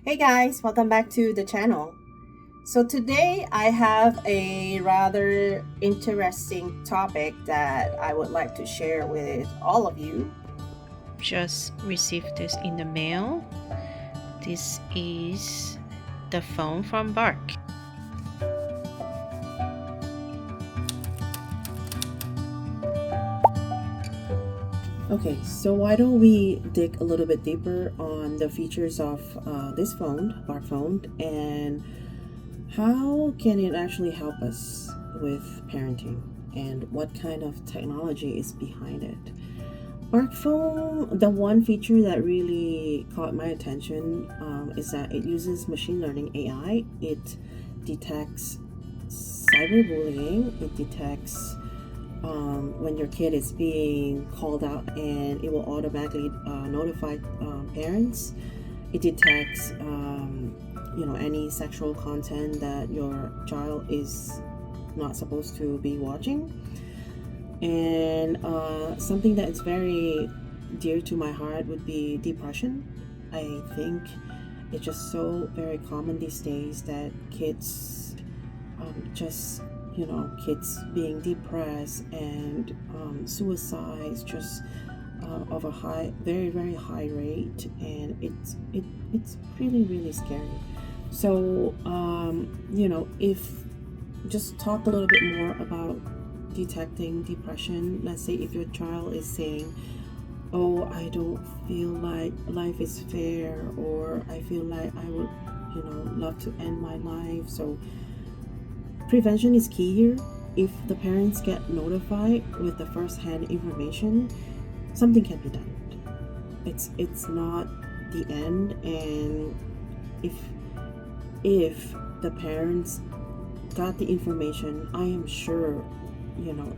Hey guys, welcome back to the channel. So today I have a rather interesting topic that I would like to share with all of you. Just received this in the mail. This is the phone from Bark. Okay, so why don't we dig a little bit deeper on the features of this phone, Bark phone, and how can it actually help us with parenting and what kind of technology is behind it. Bark phone, the one feature that really caught my attention is that it uses machine learning AI. It detects cyberbullying, it detects when your kid is being called out, and it will automatically notify parents. It detects any sexual content that your child is not supposed to be watching. And something that is very dear to my heart would be depression. I think it's just so very common these days that kids just kids being depressed and suicides just of a high, very very high rate, and it's really really scary. So if just talk a little bit more about detecting depression. Let's say if your child is saying, oh, I don't feel like life is fair, or I feel like I would love to end my life. So prevention is key here. If the parents get notified with the first-hand information, something can be done. It's not the end. And if the parents got the information, I am sure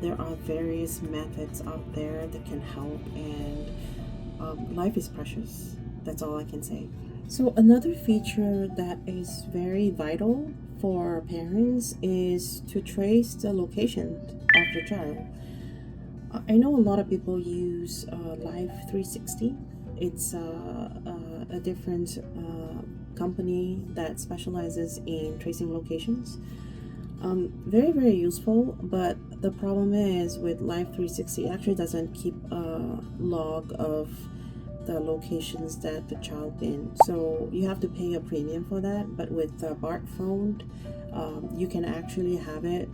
there are various methods out there that can help. And life is precious. That's all I can say. So another feature that is very vital for parents is to trace the location of your child. I know a lot of people use Life 360. It's a different company that specializes in tracing locations. Very very useful, but the problem is with Life 360, it actually doesn't keep a log of the locations that the child been. So you have to pay a premium for that. But with the Bark phone, you can actually have it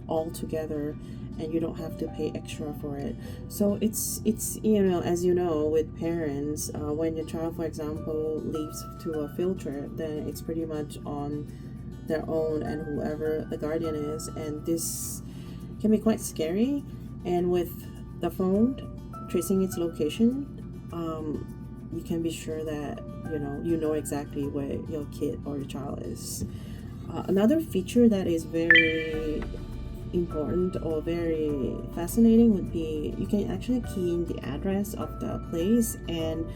all together, and you don't have to pay extra for it. So it's as you know, with parents, when your child, for example, leaves to a field trip, then it's pretty much on their own and whoever the guardian is, and this can be quite scary. And with the phone tracing its location, you can be sure that you know exactly where your kid or your child is. Another feature that is very important or very fascinating would be you can actually key in the address of the place, and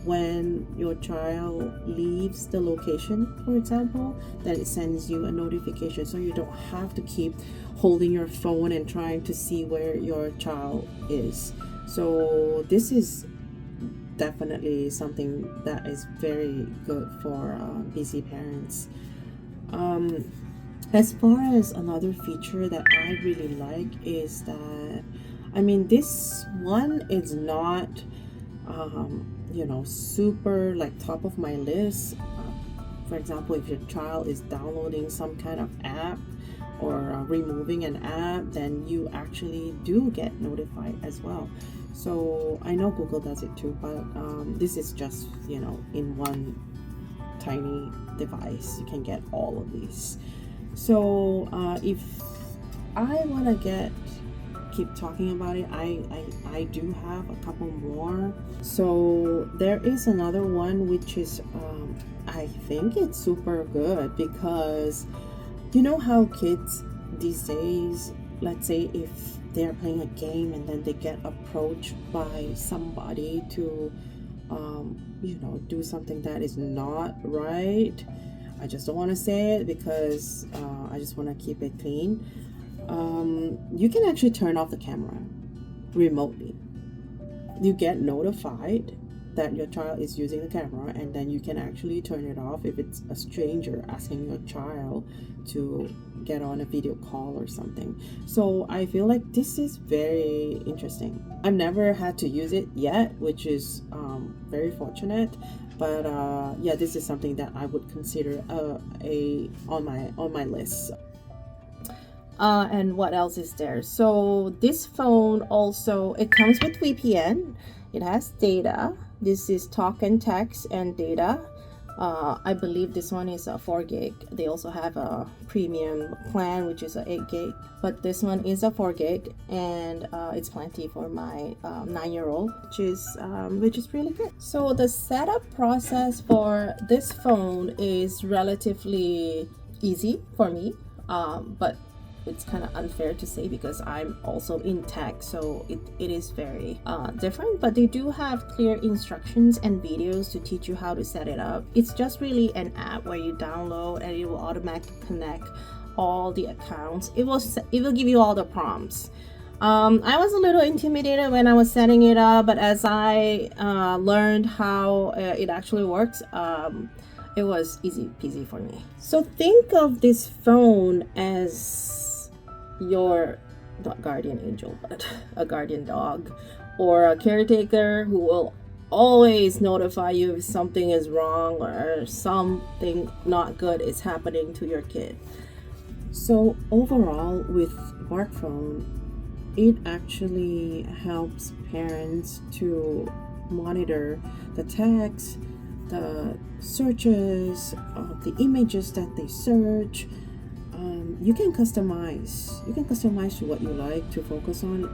when your child leaves the location, for example, then it sends you a notification, so you don't have to keep holding your phone and trying to see where your child is. So this is definitely something that is very good for busy parents. Um, as far as another feature that I really like is that, I mean, this one is not, super like top of my list. For example, if your child is downloading some kind of app or removing an app, then you actually do get notified as well. So I know Google does it too, but this is just, in one tiny device, you can get all of these. So if I want to keep talking about it, I do have a couple more. So there is another one which is I think it's super good, because you know how kids these days, let's say if they're playing a game and then they get approached by somebody to do something that is not right. I just don't want to say it because I just want to keep it clean. You can actually turn off the camera remotely. You get notified, that your child is using the camera, and then you can actually turn it off if it's a stranger asking your child to get on a video call or something. So I feel like this is very interesting. I've never had to use it yet, which is very fortunate, but yeah, this is something that I would consider on my list. And what else is there? So this phone also, it comes with VPN. It has data. This is talk and text and data. I believe this one is a 4 gig. They also have a premium plan, which is a 8 gig, but this one is a 4 gig, and it's plenty for my 9-year-old, which is really good. So the setup process for this phone is relatively easy for me, but it's kind of unfair to say because I'm also in tech, so it is very different, but they do have clear instructions and videos to teach you how to set it up. It's just really an app where you download and it will automatically connect all the accounts. It will give you all the prompts. I was a little intimidated when I was setting it up, but as I learned how it actually works, it was easy peasy for me. So think of this phone as your not guardian angel, but a guardian dog or a caretaker who will always notify you if something is wrong or something not good is happening to your kid. So overall, with Bark Phone, it actually helps parents to monitor the text, the searches, the images that they search. You can customize to what you like to focus on.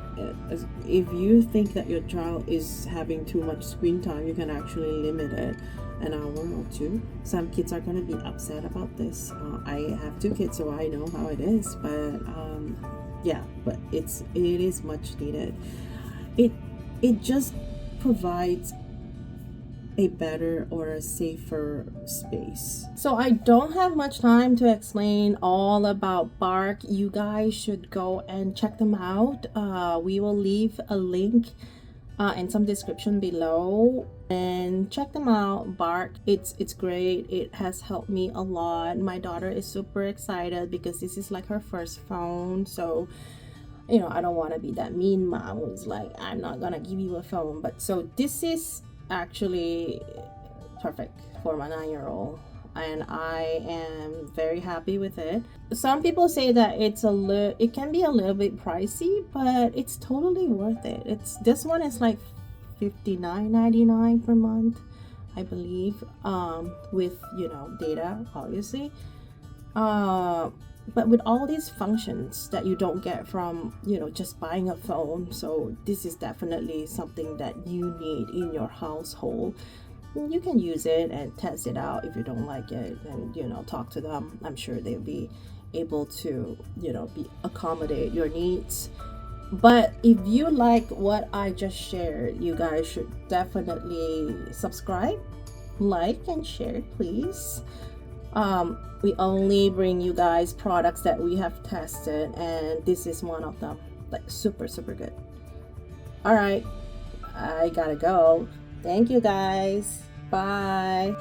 If you think that your child is having too much screen time, you can actually limit it an hour or two. Some kids are going to be upset about this. I have 2 kids, so I know how it is, but yeah, but it is much needed. It just provides a better or a safer space. So I don't have much time to explain all about Bark. You guys should go and check them out. We will leave a link and some description below, and check them out. Bark, it's great. It has helped me a lot. My daughter is super excited because this is like her first phone, so you know, I don't want to be that mean mom who's like, I'm not gonna give you a phone. But so this is actually perfect for my 9-year-old, and I am very happy with it. Some people say that it can be a little bit pricey, but it's totally worth it. This one is like $59.99 per month, I believe, with data, obviously, but with all these functions that you don't get from just buying a phone. So this is definitely something that you need in your household. You can use it and test it out. If you don't like it, and talk to them. I'm sure they'll be able to accommodate your needs. But if you like what I just shared, you guys should definitely subscribe, like, and share, please. We only bring you guys products that we have tested, and this is one of them. Like super good. All right, I gotta go. Thank you guys. Bye.